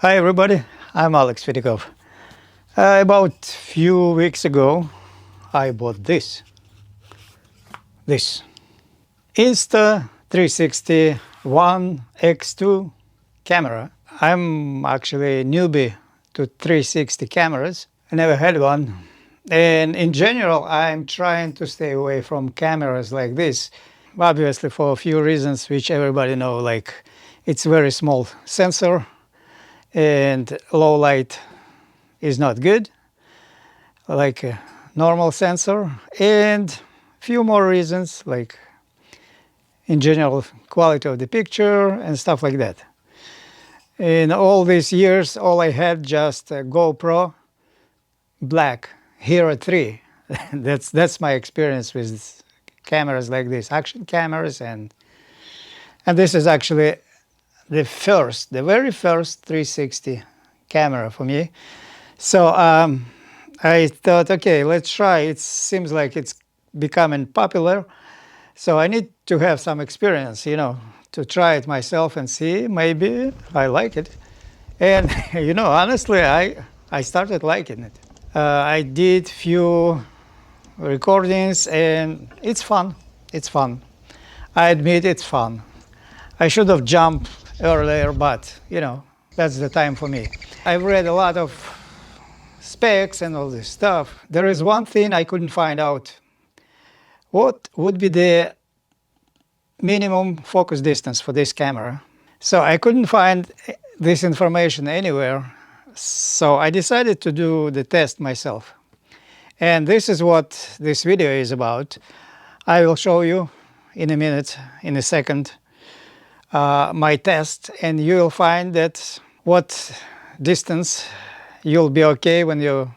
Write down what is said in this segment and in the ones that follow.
Hi everybody, I'm Alex Fetikov. About few weeks ago, I bought this Insta360 One MK2 camera. I'm actually a newbie to 360 cameras. I never had one. And in general, I'm trying to stay away from cameras like this. Obviously for a few reasons which everybody know, like it's very small sensor and low light is not good, like a normal sensor, and few more reasons, like in general quality of the picture and stuff like that. In all these years, all I had just a GoPro Black Hero 3. That's my experience with cameras like this, action cameras, and this is actually the very first 360 camera for me. So I thought, okay, let's try. It seems like it's becoming popular. So I need to have some experience, to try it myself and see, maybe I like it. And, honestly, I started liking it. I did few recordings and it's fun. It's fun. I admit it's fun. I should have jumped earlier, but, that's the time for me. I've read a lot of specs and all this stuff. There is one thing I couldn't find out. What would be the minimum focus distance for this camera? So I couldn't find this information anywhere. So I decided to do the test myself. And this is what this video is about. I will show you in a minute, in a second, my test, and you will find that what distance you'll be okay when you're,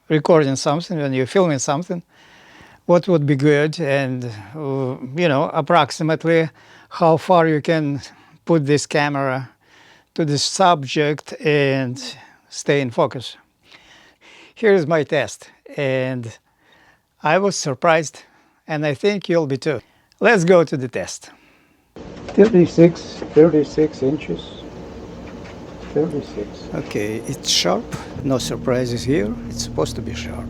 recording something, when you're filming something, what would be good, and, approximately how far you can put this camera to the subject and stay in focus. Here's my test, and I was surprised, and I think you'll be too. Let's go to the test. 36 inches. 36. Okay, it's sharp, no surprises here. It's supposed to be sharp.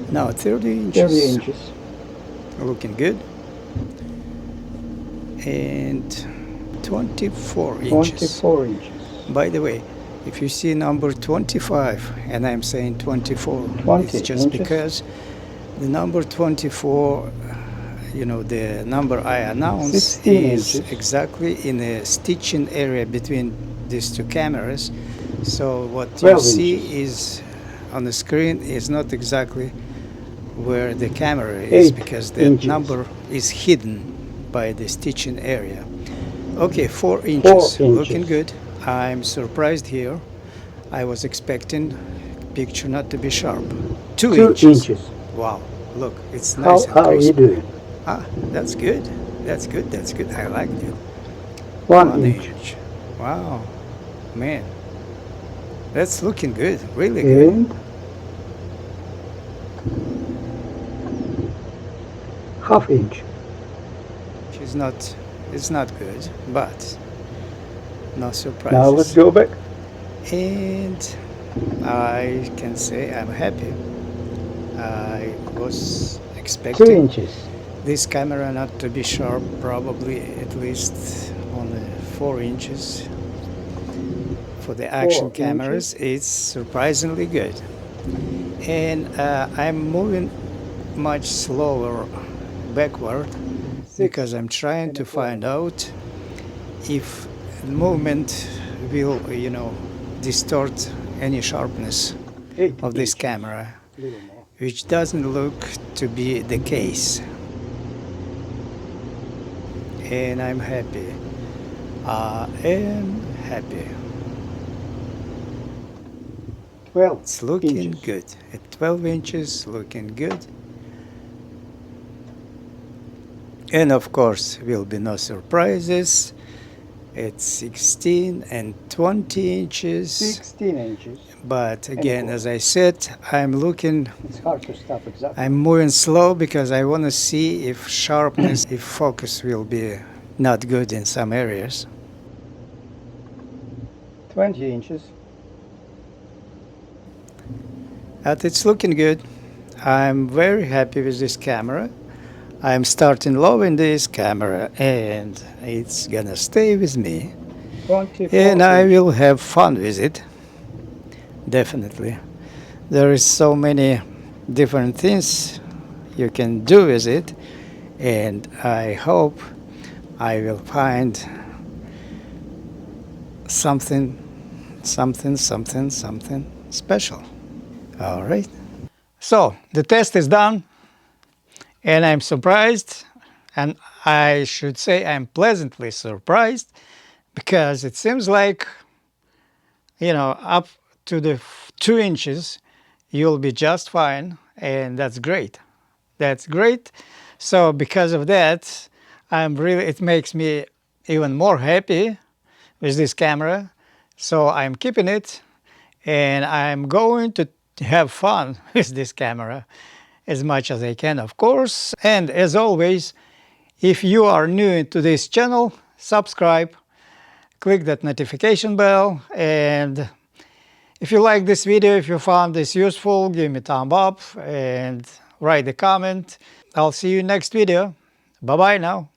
Now 30 inches. 30 inches. Looking good. And 24 inches. 24 inches. By the way, if you see number 25 and I'm saying 24, 20 it's just inches. because the number 24, the number I announced 16 is inches. exactly in the stitching area between these two cameras. So what you 12 see inches. is on the screen is not exactly where the camera is, 8 because the inches. number is hidden by the stitching area. Okay, 4 inches. 4 Looking inches. good. I'm surprised here. I was expecting picture not to be sharp. 2 inches. Wow, look, it's nice and How are you crisp. doing? That's good. That's good. That's good. I liked it. 1 inch. Wow, man, that's looking good. Really good. And half inch. It's not good, but no surprises. Now let's go back. And I can say I'm happy. I was 2 expecting inches. this camera not to be sharp, probably at least on the 4 inches. For the action 4 cameras, it's surprisingly good. And I'm moving much slower backward because I'm trying to find out if the movement will, distort any sharpness 8 of this inches. camera, A little more. which doesn't look to be the case. And I'm happy. I am happy. 12 It's looking inches. good. At 12 inches, looking good. And of course, will be no surprises. It's 16 and 20 inches. 16 inches. But again, as I said, I'm looking, It's hard to stop exactly. I'm moving slow because I want to see if sharpness, if focus will be not good in some areas. 20 inches. But it's looking good. I'm very happy with this camera. I'm starting loving this camera and it's gonna stay with me. 24 And I inches. will have fun with it. Definitely. There is so many different things you can do with it, and I hope I will find something special. All right. So the test is done, and I'm surprised, and I should say I'm pleasantly surprised, because it seems like, up to the 2 inches, you'll be just fine, and that's great. That's great. So because of that, it makes me even more happy with this camera. So I'm keeping it, and I'm going to have fun with this camera as much as I can, of course. And as always, if you are new to this channel, subscribe, click that notification bell, and if you like this video, if you found this useful, give me a thumb up and write a comment. I'll see you next video. Bye-bye now.